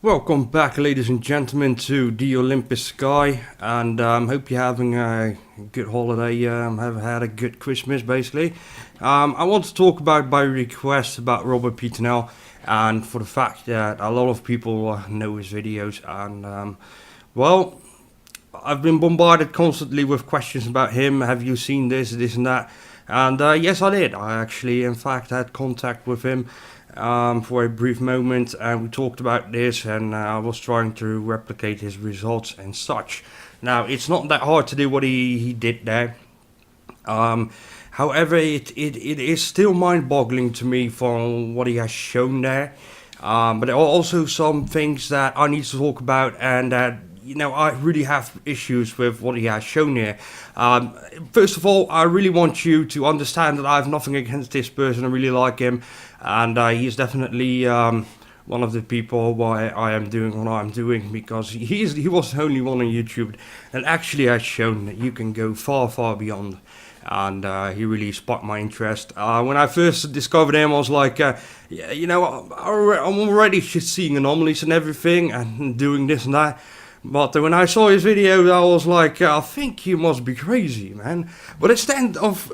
Welcome back, ladies and gentlemen, to the Olympus Sky, and hope you're having a good holiday, have had a good Christmas, basically. I want to talk about, by request, about Robert Peternell, and for the fact that a lot of people know his videos, and, well, I've been bombarded constantly with questions about him. Have you seen this and that? And yes, I did. I actually, in fact, had contact with him for a brief moment, and we talked about this, and I was trying to replicate his results and such. Now, it's not that hard to do what he did there. However, it is still mind-boggling to me from what he has shown there. But there are also some things that I need to talk about, and that I really have issues with what he has shown here. First of all, I really want you to understand that I have nothing against this person. I really like him, and he's definitely one of the people why I am doing what I'm doing, because he was the only one on YouTube that actually has shown that you can go far, far beyond. And he really sparked my interest. When I first discovered him, I was like, I'm already seeing anomalies and everything, and doing this and that. But when I saw his video, I was like, I think you must be crazy, man. But instead of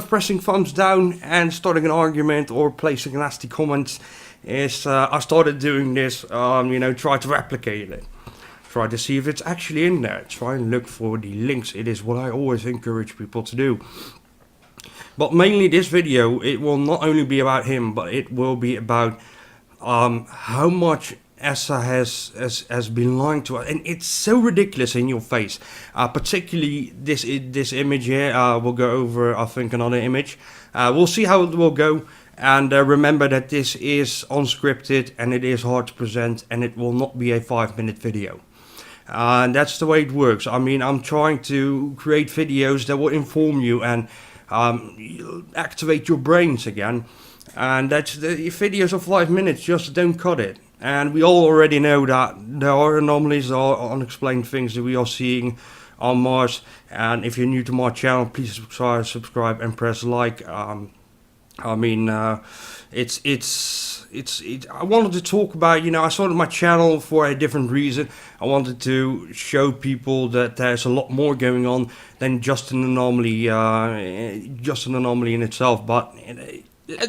pressing thumbs down and starting an argument or placing nasty comments, I started doing this, try to replicate it. Try to see if it's actually in there. Try and look for the links. It is what I always encourage people to do. But mainly this video, it will not only be about him, but it will be about how much ESA has been lying to us, and it's so ridiculous in your face. Particularly this image here. We'll go over, I think, another image. We'll see how it will go. And remember that this is unscripted, and it is hard to present, and it will not be a 5-minute video. And that's the way it works. I mean, I'm trying to create videos that will inform you and activate your brains again. And that's the videos of 5 minutes just don't cut it. And we all already know that there are anomalies, there are unexplained things that we are seeing on Mars. And if you're new to my channel, please subscribe and press like. I wanted to talk about, I started my channel for a different reason. I wanted to show people that there's a lot more going on than just an anomaly, in itself. But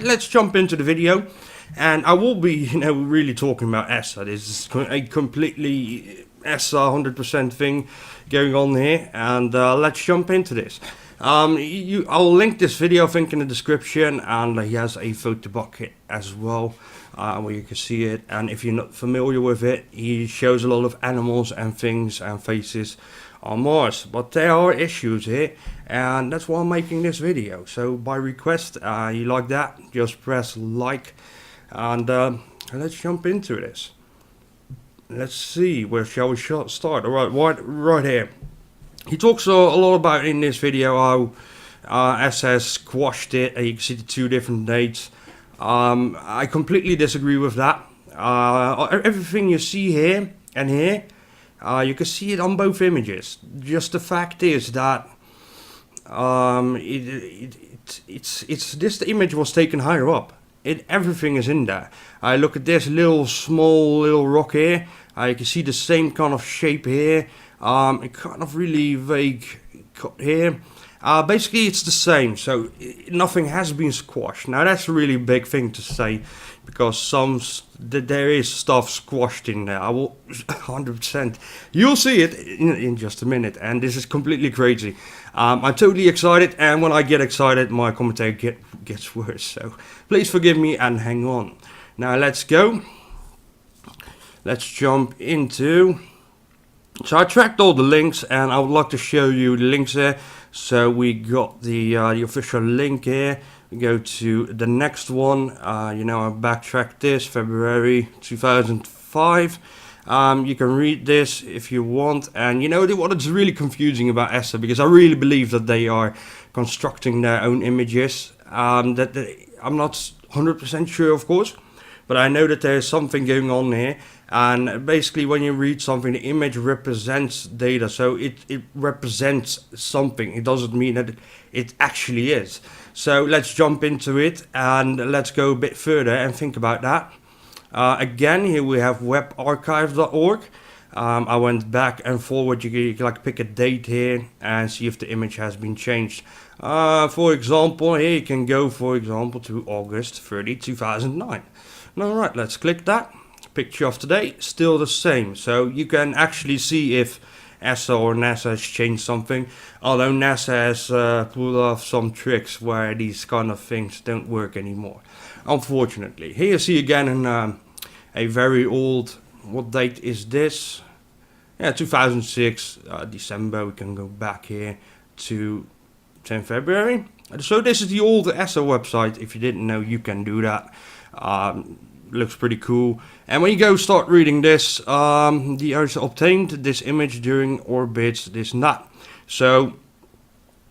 let's jump into the video. And I will be, really talking about ESA. This is a completely ESA 100% thing going on here. And let's jump into this. I'll link this video, I think, in the description. And he has a photo bucket as well, where you can see it. And if you're not familiar with it, he shows a lot of animals and things and faces on Mars. But there are issues here, and that's why I'm making this video. So by request, you like that, just press like. And let's jump into this. Let's see, where shall we start? Alright, right here. He talks a lot about in this video how ESA has squashed it. You can see the 2 different dates. I completely disagree with that. Everything you see here and here, you can see it on both images. Just the fact is that this image was taken higher up. Everything is in there. I look at this small little rock here. You can see the same kind of shape here. It kind of really vague cut here. Basically, it's the same. So nothing has been squashed. Now that's a really big thing to say, because there is stuff squashed in there. I will 100%. You'll see it in just a minute, and this is completely crazy. I'm totally excited, and when I get excited, my commentary gets worse. So please forgive me and hang on. Now let's go. Let's jump into. So I tracked all the links, and I would like to show you the links there. So we got the official link here. We go to the next one. I backtracked this, February 2005. You can read this if you want. And what is really confusing about ESA, because I really believe that they are constructing their own images. I'm not 100% sure, of course, but I know that there is something going on here. And basically, when you read something, the image represents data, so it represents something. It doesn't mean that it actually is. So let's jump into it, and let's go a bit further and think about that. Again, here we have webarchive.org. I went back and forward. You can like pick a date here and see if the image has been changed. For example, here you can go, for example, to August 30, 2009. Alright, let's click that. Picture of today, still the same. So you can actually see if ESA or NASA has changed something. Although NASA has pulled off some tricks where these kind of things don't work anymore, unfortunately. Here you see again a very old, what date is this? Yeah, 2006, December. We can go back here to 10 February. So this is the old ESA website. If you didn't know, you can do that. Looks pretty cool. And when you go start reading this, the ESA obtained this image during orbits this and that. So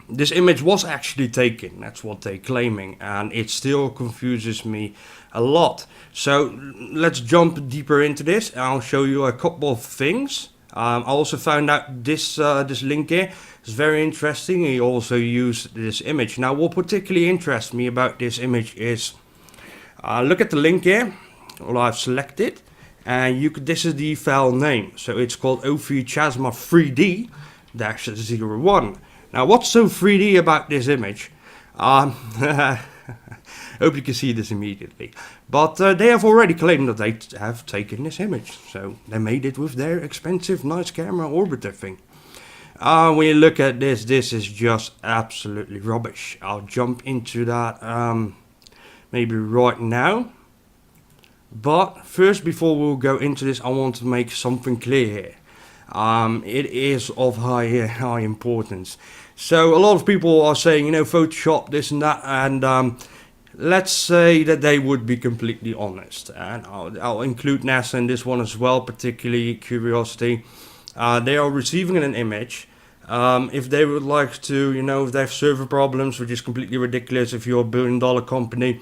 this image was actually taken. That's what they're claiming, and it still confuses me a lot. So let's jump deeper into this. I'll show you a couple of things. I also found out this link here is very interesting. He also used this image. Now, what particularly interests me about this image is look at the link here. Well, I've selected, and this is the file name. So it's called OV-Chasma 3D-01. Now, what's so 3D about this image? Hope you can see this immediately. But they have already claimed that they have taken this image. So they made it with their expensive, nice camera orbiter thing. When you look at this is just absolutely rubbish. I'll jump into that maybe right now. But first, before we'll go into this, I want to make something clear here. It is of high importance. So a lot of people are saying, Photoshop this and that, and let's say that they would be completely honest. And I'll include NASA in this one as well, particularly Curiosity. They are receiving an image. If they would like to, if they have server problems, which is completely ridiculous. If you're a $1 billion company,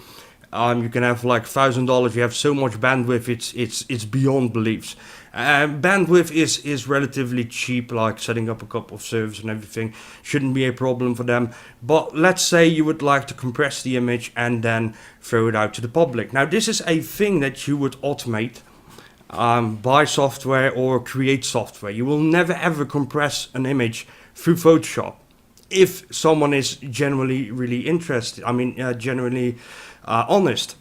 you can have like $1,000. You have so much bandwidth, it's beyond beliefs. Bandwidth is relatively cheap, like setting up a couple of servers and everything shouldn't be a problem for them. But let's say you would like to compress the image and then throw it out to the public. Now, this is a thing that you would automate. Buy software or create software. You will never ever compress an image through Photoshop if someone is genuinely really interested. Genuinely honest.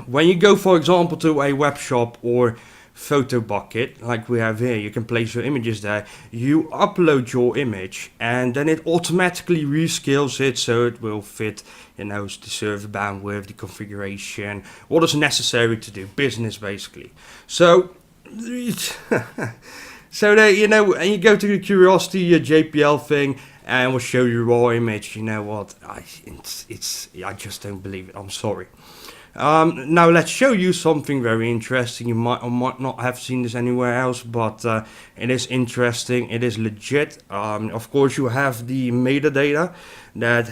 When you go, for example, to a web shop or photo bucket like we have here, you can place your images there. You upload your image and then it automatically rescales it so it will fit, the server bandwidth, the configuration, what is necessary to do business basically. So so that and you go to the Curiosity JPL thing and we'll show you raw image. You know what? I just don't believe it. I'm sorry. Now let's show you something very interesting. You might or might not have seen this anywhere else, but it is interesting. It is legit. Of course, you have the metadata that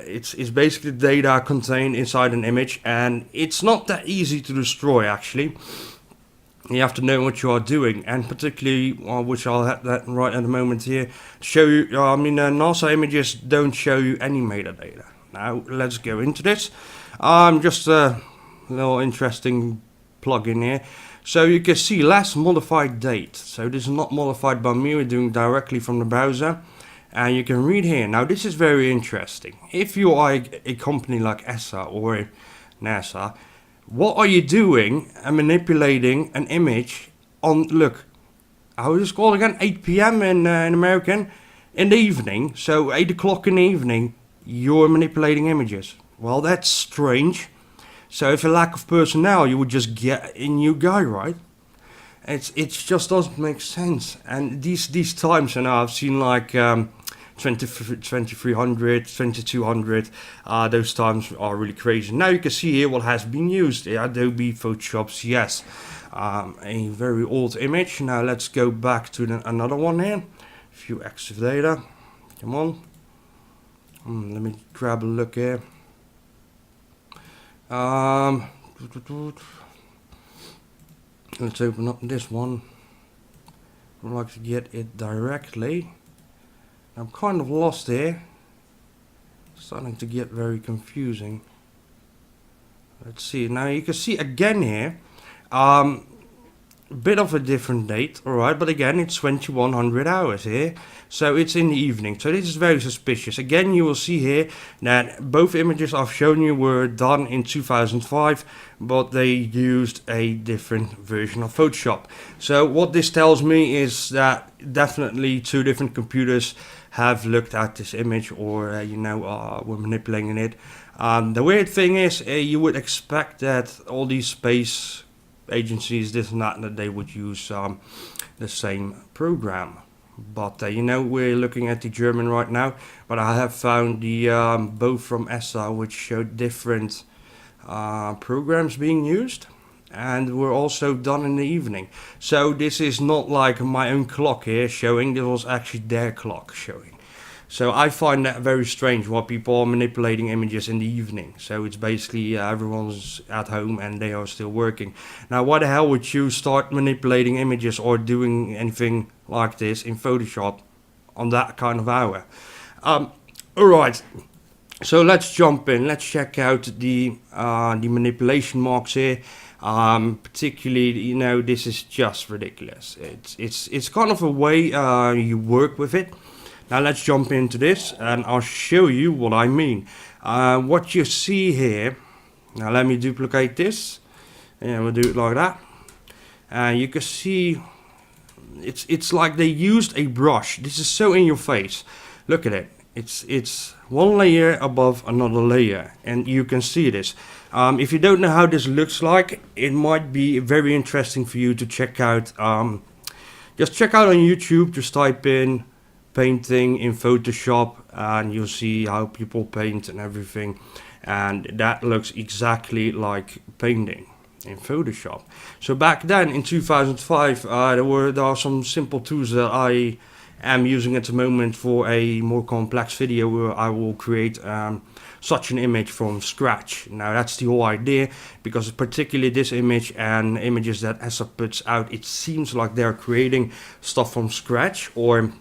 it's basically data contained inside an image, and it's not that easy to destroy actually. You have to know what you are doing, and particularly, which I'll have that right at the moment here, show you. NASA images don't show you any metadata. Now let's go into this. Just a little interesting plugin here. So you can see last modified date. So this is not modified by me. We're doing directly from the browser, and you can read here. Now this is very interesting. If you are a company like ESA or NASA, what are you doing and manipulating an image on, look, how is it called again? 8 p.m. in American, in the evening. So 8 o'clock in the evening, you're manipulating images. Well, that's strange. So if a lack of personnel, you would just get a new guy, right? It just doesn't make sense. And these times, I've seen like 2300, 2200. Those times are really crazy. Now you can see here what has been used. Adobe Photoshop CS. A very old image. Now let's go back to another one here. A few extra data. Come on. Let me grab a look here. Let's open up this one. I'd like to get it directly. I'm kind of lost here. Starting to get very confusing. Let's see. Now you can see again here. Bit of a different date, alright, but again, it's 2100 hours here, so it's in the evening, so this is very suspicious. Again, you will see here that both images I've shown you were done in 2005, but they used a different version of Photoshop. So what this tells me is that definitely two different computers have looked at this image, or were manipulating it. The weird thing is, you would expect that all these space agencies, this and that they would use the same program. But we're looking at the German right now, but I have found the both from ESA, which showed different programs being used, and were also done in the evening. So this is not like my own clock here showing, this was actually their clock showing. So I find that very strange, why people are manipulating images in the evening. So it's basically everyone's at home and they are still working. Now, why the hell would you start manipulating images or doing anything like this in Photoshop on that kind of hour? Alright, so let's jump in. Let's check out the manipulation marks here. Particularly, this is just ridiculous. It's kind of a way you work with it. Now let's jump into this and I'll show you what I mean. What you see here, now let me duplicate this, and we'll do it like that. You can see it's like they used a brush. This is so in your face. Look at it. It's one layer above another layer, and you can see this. If you don't know how this looks like, it might be very interesting for you to check out. Just check out on YouTube, just type in painting in Photoshop and you'll see how people paint and everything, and that looks exactly like painting in Photoshop. So back then in 2005 there are some simple tools that I am using at the moment for a more complex video where I will create such an image from scratch. Now that's the whole idea, because particularly this image and images that ESA puts out, it seems like they're creating stuff from scratch, or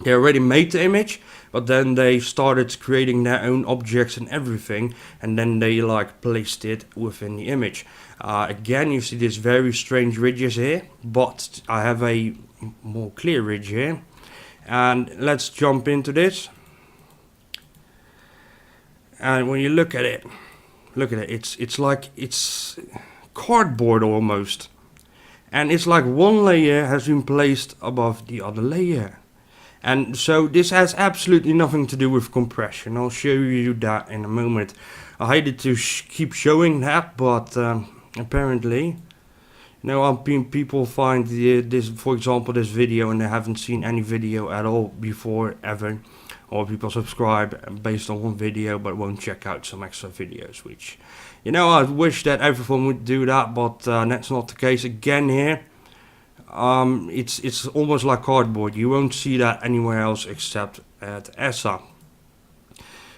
they already made the image, but then they started creating their own objects and everything, and then they like placed it within the image. Again, you see these very strange ridges here, but I have a more clear ridge here. And let's jump into this. And when you look at it, it's like it's cardboard almost. And it's like one layer has been placed above the other layer. And so this has absolutely nothing to do with compression. I'll show you that in a moment. I hated to keep showing that, but apparently, people find this, for example, this video, and they haven't seen any video at all before ever, or people subscribe based on one video but won't check out some extra videos, which, I wish that everyone would do that, but that's not the case. Again here, it's almost like cardboard. You won't see that anywhere else except at ESA.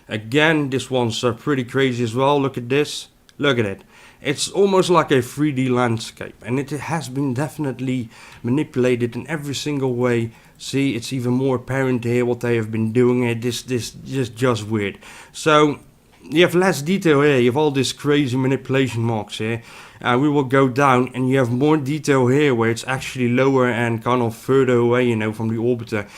Again, this one's pretty crazy as well. Look at this. Look at it. It's almost like a 3D landscape, and it has been definitely manipulated in every single way. See, it's even more apparent here what they have been doing here. This is just weird. So you have less detail here. You have all these crazy manipulation marks here. We will go down, and you have more detail here where it's actually lower and kind of further away, from the orbiter.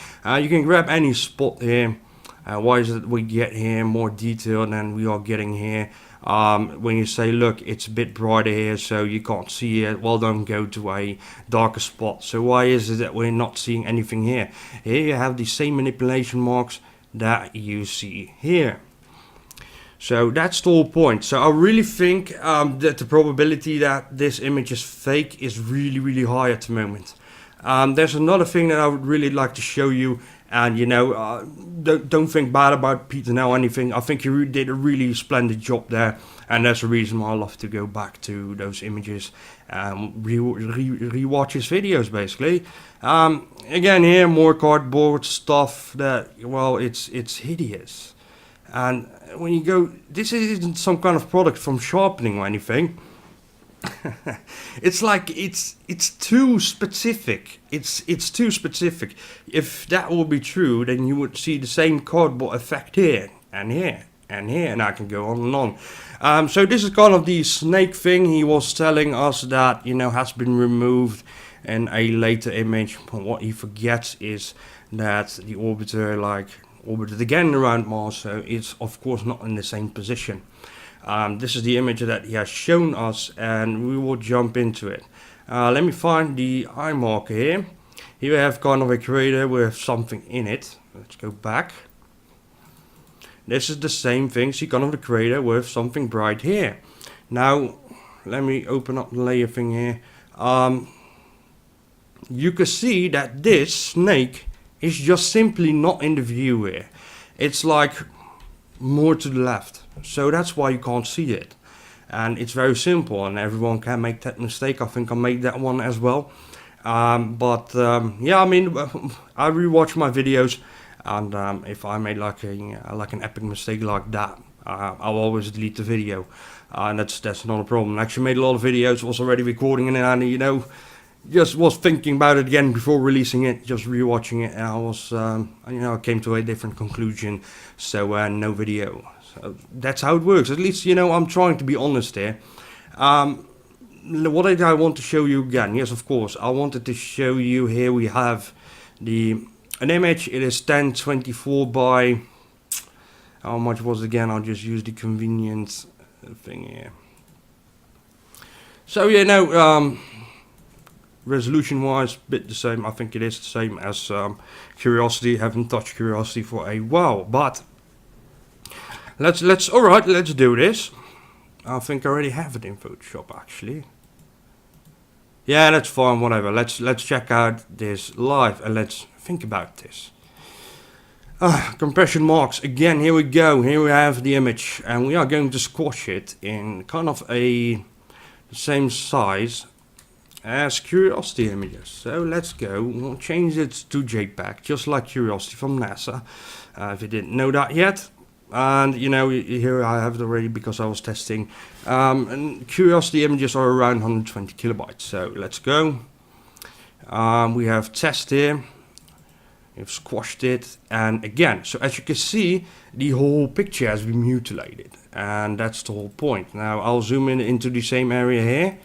You can grab any spot here. Why is it we get here more detail than we are getting here? When you say, look, it's a bit brighter here, so you can't see it, well, don't go to a darker spot. So why is it that we're not seeing anything here? Here you have the same manipulation marks that you see here. So that's the whole point. So I really think that the probability that this image is fake is really, really high at the moment. There's another thing that I would really like to show you, and don't think bad about Peternell or anything. I think he did a really splendid job there, and that's the reason why I love to go back to those images and rewatch his videos, basically. Again, here more cardboard stuff that, well, it's hideous. And when you go, this isn't some kind of product from sharpening or anything. It's like it's too specific. It's too specific. If that would be true, then you would see the same cardboard effect here and here and here, and I can go on and on. So this is kind of the snake thing. He was telling us that, you know, has been removed in a later image. But what he forgets is that the orbiter orbited again around Mars, so it's of course not in the same position. This is the image that he has shown us, and we will jump into it. Let me find the eye marker here. Here we have kind of a crater with something in it. Let's go back. This is the same thing, see kind of the crater with something bright here. Now, let me open up the layer thing here. You can see that this snake is just simply not in the view here. It's like more to the left. So that's why you can't see it. And it's very simple, and everyone can make that mistake. I think I made that one as well. Yeah, I mean, I rewatch my videos, and if I made like an epic mistake like that, I'll always delete the video, and that's not a problem. I actually made a lot of videos, was already recording it, and you know, just was thinking about it again before releasing it, just rewatching it, and I was, you know, I came to a different conclusion, so no video. So that's how it works. At least, you know, I'm trying to be honest here. What did I want to show you again? Yes, of course, I wanted to show you here we have an image. It is 1024 by, how much was it again? I'll just use the convenience thing here. So yeah, no, resolution wise, bit the same. I think it is the same as Curiosity. Haven't touched Curiosity for a while, but alright, let's do this. I think I already have it in Photoshop actually. Yeah, that's fine, whatever. Let's check out this live and let's think about this. Compression marks again. Here we go. Here we have the image, and we are going to squash it in kind of the same size as Curiosity images. So let's go. We'll change it to JPEG, just like Curiosity from NASA. If you didn't know that yet. And you know, here I have it already because I was testing. And Curiosity images are around 120 kilobytes. So let's go. We have test here. We've squashed it, and again, so as you can see, the whole picture has been mutilated, and that's the whole point. Now I'll zoom in into the same area here.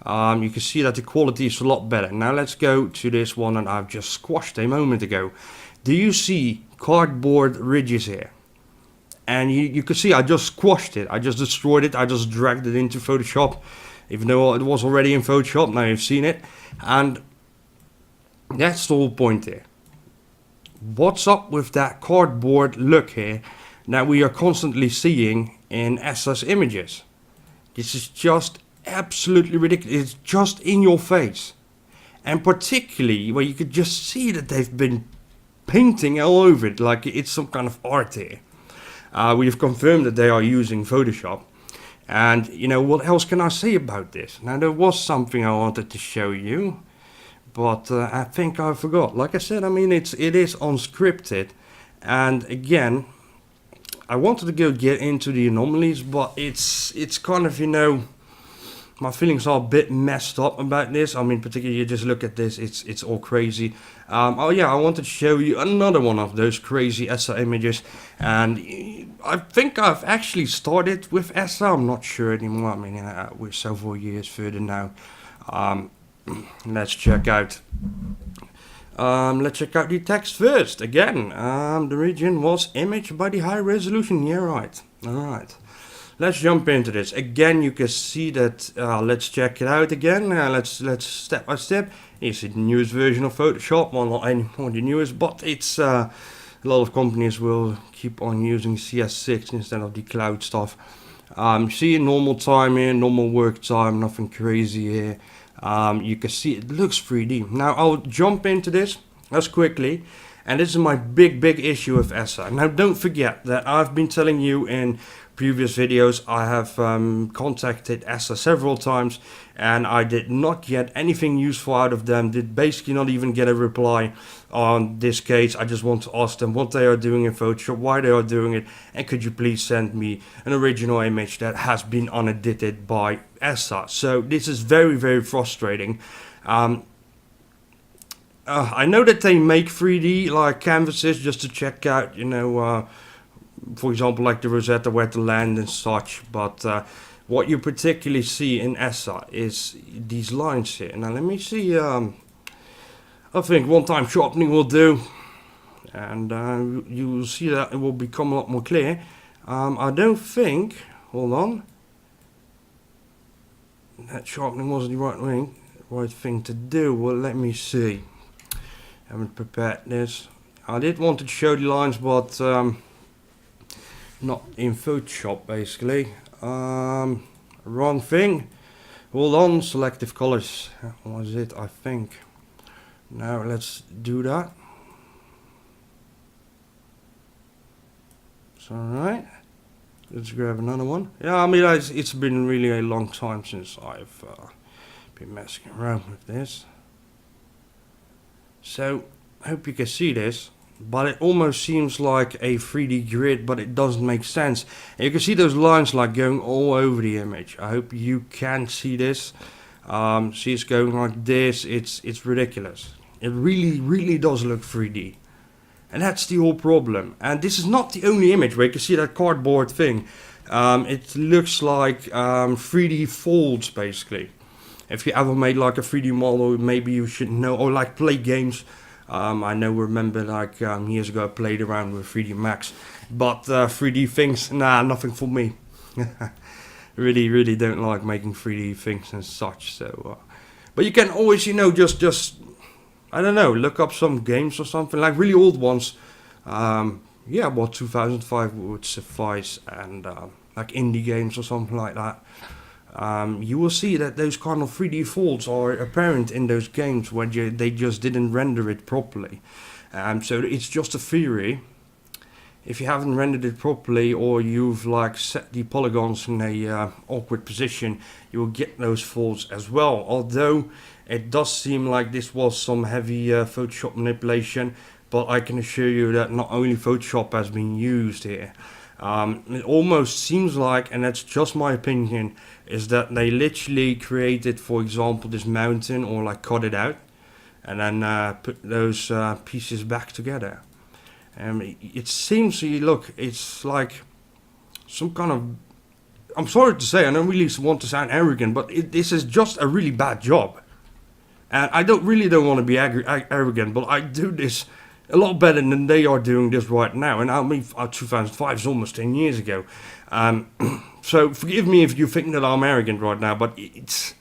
You can see that the quality is a lot better. Now let's go to this one that I've just squashed a moment ago. Do you see cardboard ridges here? And you can see I just squashed it. I just destroyed it. I just dragged it into Photoshop, even though it was already in Photoshop. Now you've seen it, and that's the whole point here. What's up with that cardboard look here that we are constantly seeing in ESA's images? This is just absolutely ridiculous. It's just in your face, and particularly where you could just see that they've been painting all over it like it's some kind of art here. We have confirmed that they are using Photoshop, and you know, what else can I say about this? Now there was something I wanted to show you, but I think I forgot. Like I said, I mean, it is unscripted, and again, I wanted to get into the anomalies, but it's kind of, you know, my feelings are a bit messed up about this. I mean, particularly you just look at this, it's all crazy. Oh yeah, I wanted to show you another one of those crazy ESA images, and I think I've actually started with ESA. I'm not sure anymore. I mean, we're several years further now. Let's check out the text first. Again, the region was imaged by the high resolution. Yeah, right. All right. Let's jump into this. Again, you can see that. Let's check it out again. Let's step by step. Here's the newest version of Photoshop. Well, not anymore the newest, but it's a lot of companies will keep on using CS6 instead of the cloud stuff. See normal time here, normal work time, nothing crazy here. You can see it looks 3D. Now I'll jump into this as quickly, and this is my big issue with ESA. Now don't forget that I've been telling you in previous videos I have contacted ESA several times, and I did not get anything useful out of them. Did basically not even get a reply on this case. I just want to ask them what they are doing in Photoshop, why they are doing it, and could you please send me an original image that has been unedited by ESA. So this is very frustrating. I know that they make 3D like canvases just to check out, you know, for example, like the Rosetta where to land and such. But what you particularly see in ESA is these lines here. Now let me see. I think one-time sharpening will do, and you will see that it will become a lot more clear. I don't think. Hold on. That sharpening wasn't the right thing to do. Well, let me see. I haven't prepared this. I did want to show the lines, but not in Photoshop, basically. Wrong thing. Hold on, selective colors. That was it, I think. Now let's do that. It's alright. Let's grab another one. Yeah, I mean, it's been really a long time since I've been messing around with this. So, I hope you can see this. But it almost seems like a 3D grid, but it doesn't make sense. And you can see those lines like going all over the image. I hope you can see this. See, it's going like this. It's ridiculous. It really does look 3D. And that's the whole problem. And this is not the only image where you can see that cardboard thing. It looks like 3D folds, basically. If you ever made like a 3D model, maybe you should know, or like play games. I remember like years ago I played around with 3D Max, but 3D things, nah, nothing for me. really don't like making 3D things and such. So, but you can always, just I don't know, look up some games or something like really old ones. Yeah, what 2005 would suffice, and like indie games or something like that. You will see that those kind of 3D folds are apparent in those games when they just didn't render it properly. So it's just a theory. If you haven't rendered it properly, or you've like set the polygons in a awkward position, you will get those folds as well. Although it does seem like this was some heavy Photoshop manipulation, but I can assure you that not only Photoshop has been used here. It almost seems like, and that's just my opinion, is that they literally created, for example, this mountain, or like cut it out and then put those pieces back together. It seems, look, it's like some kind of, I'm sorry to say, I don't really want to sound arrogant, but this is just a really bad job. And I don't want to be arrogant, but I do this a lot better than they are doing this right now. And I mean, 2005 is almost 10 years ago. So forgive me if you think that I'm arrogant right now, but it's...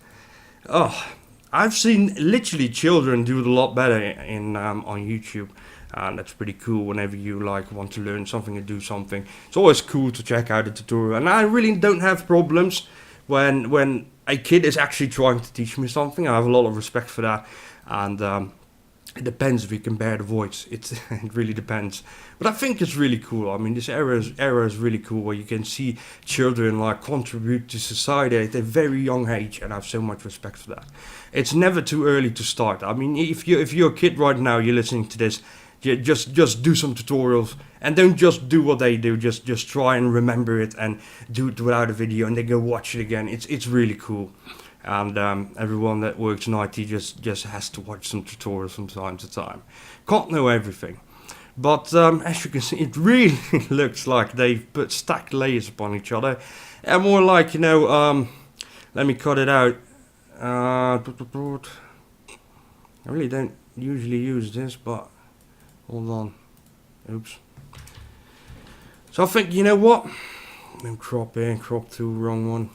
I've seen literally children do it a lot better on YouTube. And that's pretty cool whenever you like want to learn something and do something. It's always cool to check out a tutorial. And I really don't have problems when a kid is actually trying to teach me something. I have a lot of respect for that. And it depends if you can bear the voice. It really depends. But I think it's really cool. I mean, this era is really cool, where you can see children like contribute to society at a very young age, and I have so much respect for that. It's never too early to start. I mean, if you're a kid right now, you're listening to this, just do some tutorials, and don't just do what they do. Just try and remember it and do it without a video, and then go watch it again. It's really cool. And everyone that works in IT just has to watch some tutorials from time to time. Can't know everything. But as you can see, it really looks like they've put stacked layers upon each other. And more like, let me cut it out. I really don't usually use this, but hold on. Oops. So I think, you know what? No crop here, crop to, wrong one.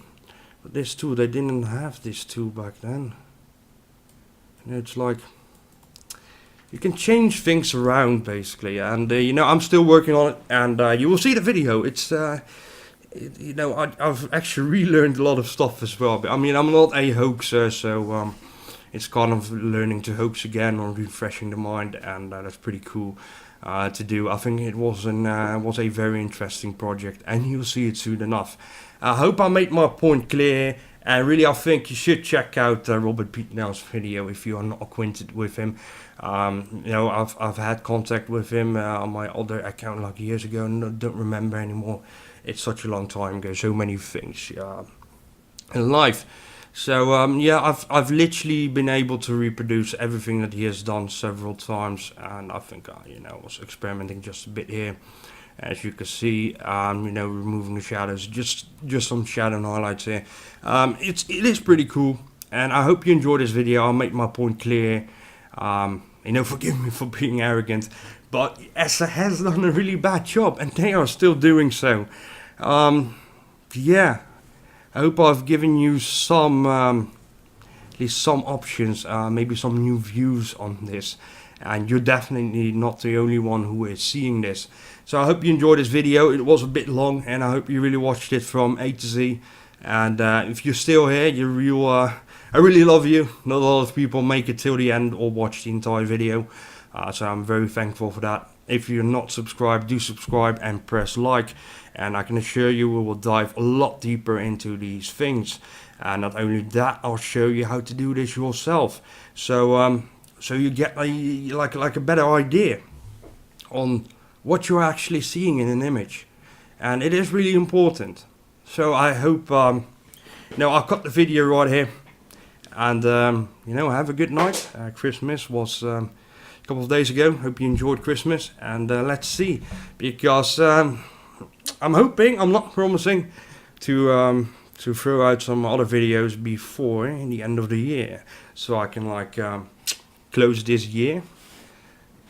But this tool, they didn't have this tool back then. It's like, you can change things around basically, and I'm still working on it, and you will see the video. It's I've actually relearned a lot of stuff as well. I mean, I'm not a hoaxer, so it's kind of learning to hoax again, or refreshing the mind, and that's pretty cool to do. I think it was a very interesting project, and you'll see it soon enough. I hope I made my point clear, and really I think you should check out Robert Peternell's video if you are not acquainted with him. I've had contact with him on my other account like years ago, and don't remember anymore. It's such a long time ago, so many things in life. So I've literally been able to reproduce everything that he has done several times, and I think I was experimenting just a bit here. As you can see, removing the shadows, just some shadow and highlights here. It is pretty cool, and I hope you enjoyed this video. I'll make my point clear. Forgive me for being arrogant, but ESA has done a really bad job, and they are still doing so. Yeah, I hope I've given you some, at least some options, maybe some new views on this. And you're definitely not the only one who is seeing this. So I hope you enjoyed this video. It was a bit long, and I hope you really watched it from A to Z. And if you're still here, I really love you. Not a lot of people make it till the end or watch the entire video. So I'm very thankful for that. If you're not subscribed, do subscribe and press like. And I can assure you we will dive a lot deeper into these things. And not only that, I'll show you how to do this yourself. So you get a better idea on what you're actually seeing in an image. And it is really important. So I hope, I'll cut the video right here. And, have a good night. Christmas was a couple of days ago. Hope you enjoyed Christmas. And let's see. Because I'm hoping, I'm not promising to throw out some other videos before the end of the year. So I can close this year.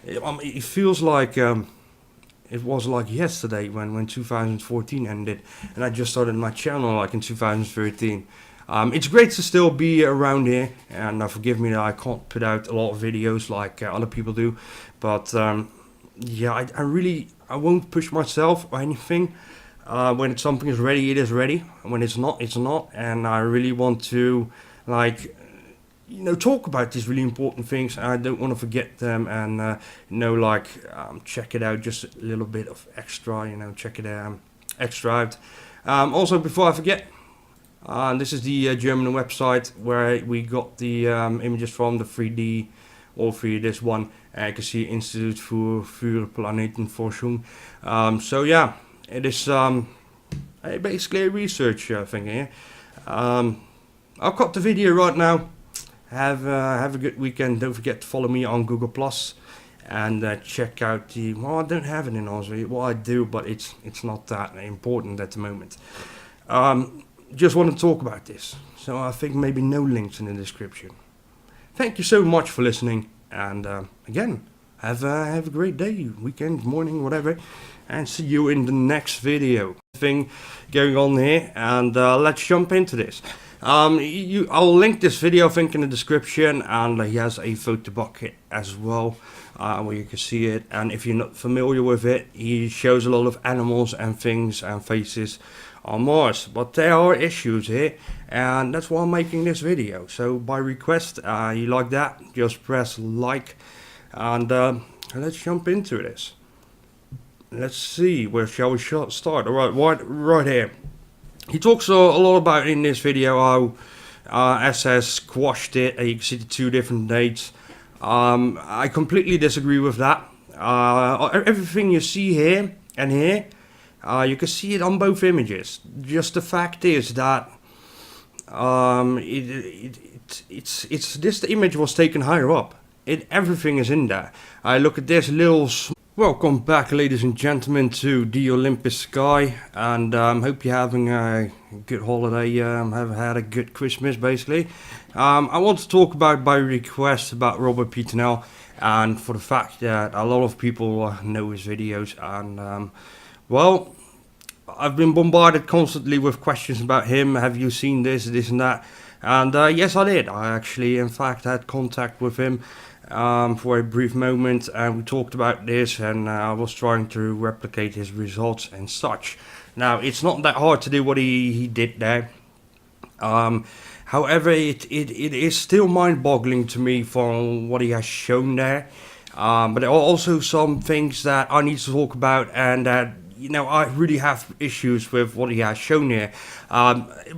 It feels like it was like yesterday when 2014 ended, and I just started my channel in 2013. It's great to still be around here, and forgive me that I can't put out a lot of videos like other people do, but I won't push myself or anything. When something is ready, it is ready. When it's not, it's not. And I really want to talk about these really important things. I don't want to forget them, and check it out, just a little bit of extra, check it extra out. Also, before I forget, this is the German website where we got the images from, the 3D, all three, this one. You can see Institute für Planetenforschung. So yeah, it is basically a research thing here. I'll cut the video right now. Have a good weekend. Don't forget to follow me on Google Plus, and check out the. Well, I don't have it in Aussie. Well, I do, but it's not that important at the moment. Just want to talk about this, so I think maybe no links in the description. Thank you so much for listening, and again, have a great day, weekend, morning, whatever, and see you in the next video. Thing going on here, and let's jump into this. I'll link this video, I think, in the description, and he has a photo bucket as well, where you can see it. And if you're not familiar with it, he shows a lot of animals and things and faces on Mars. But there are issues here, and that's why I'm making this video. So by request, you like that, just press like, and let's jump into this. Let's see, where shall we start? Alright, right here. He talks a lot about in this video how ESA squashed it. You can see the two different dates. I completely disagree with that. Everything you see here and here, you can see it on both images. Just the fact is that this image was taken higher up. Everything is in there. I look at this little. Welcome back, ladies and gentlemen, to the Olympus sky, and hope you're having a good holiday, have had a good Christmas, basically. I want to talk about, by request, about Robert Peternell, and for the fact that a lot of people know his videos, and I've been bombarded constantly with questions about him. Have you seen this and that? And yes, I did. I actually, in fact, had contact with him for a brief moment, and we talked about this, and I was trying to replicate his results and such. Now, it's not that hard to do what he did there. However, it is still mind-boggling to me from what he has shown there. But there are also some things that I need to talk about, and that I really have issues with what he has shown here.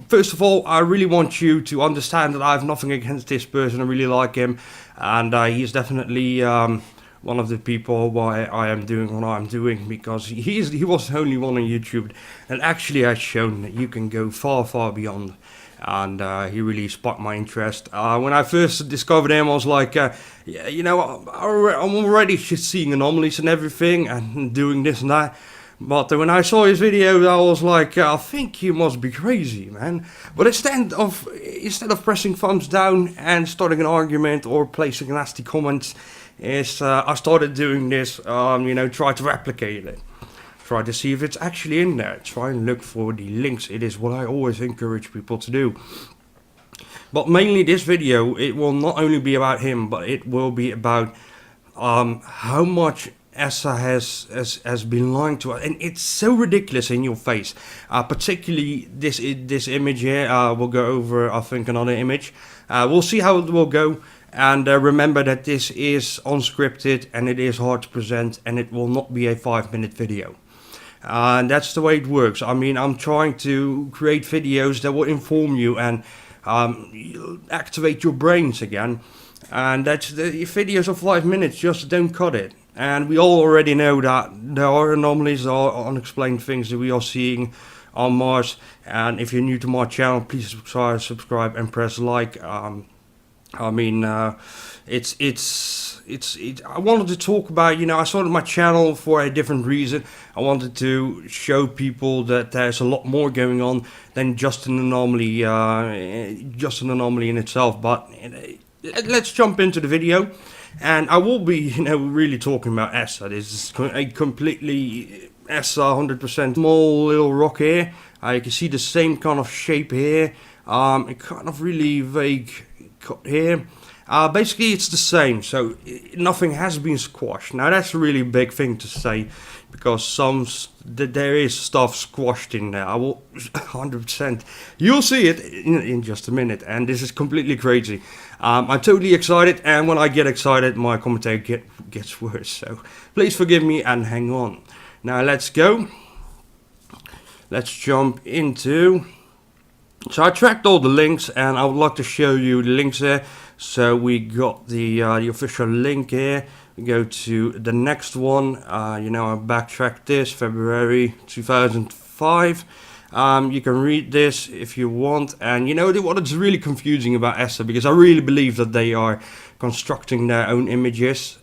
First of all, I really want you to understand that I have nothing against this person. I really like him, and he's definitely one of the people why I am doing what I'm doing, because he was the only one on YouTube that actually has shown that you can go far, far beyond. And he really sparked my interest. When I first discovered him, I was like, I'm already seeing anomalies and everything, and doing this and that. But when I saw his video, I was like, I think you must be crazy, man. But instead of pressing thumbs down and starting an argument or placing nasty comments, I started doing this. Try to replicate it. Try to see if it's actually in there. Try and look for the links. It is what I always encourage people to do. But mainly this video, it will not only be about him, but it will be about how much ESA has been lying to us, and it's so ridiculous in your face. Particularly this image here. We'll go over, I think, another image. We'll see how it will go. And remember that this is unscripted and it is hard to present, and it will not be a 5-minute video. And that's the way it works. I mean, I'm trying to create videos that will inform you and activate your brains again. And that's the videos of 5 minutes, just don't cut it. And we all already know that there are anomalies, there are unexplained things that we are seeing on Mars. And if you're new to my channel, please subscribe and press like. I wanted to talk about, I started my channel for a different reason. I wanted to show people that there's a lot more going on than just an anomaly, in itself. But let's jump into the video, and I will be, really talking about ESA. This is a completely ESA 100% small little rock here. You can see the same kind of shape here. A kind of really vague cut here. Basically it's the same, so nothing has been squashed. Now that's a really big thing to say, because there is stuff squashed in there. I will 100%. You'll see it in just a minute, and this is completely crazy. I'm totally excited, and when I get excited, my commentary gets worse. So please forgive me and hang on. Now let's go. Let's jump into. So I tracked all the links, and I would like to show you the links there. So we got the official link here. We go to the next one. I backtracked this, February 2005. You can read this if you want. And what is really confusing about ESA, because I really believe that they are constructing their own images.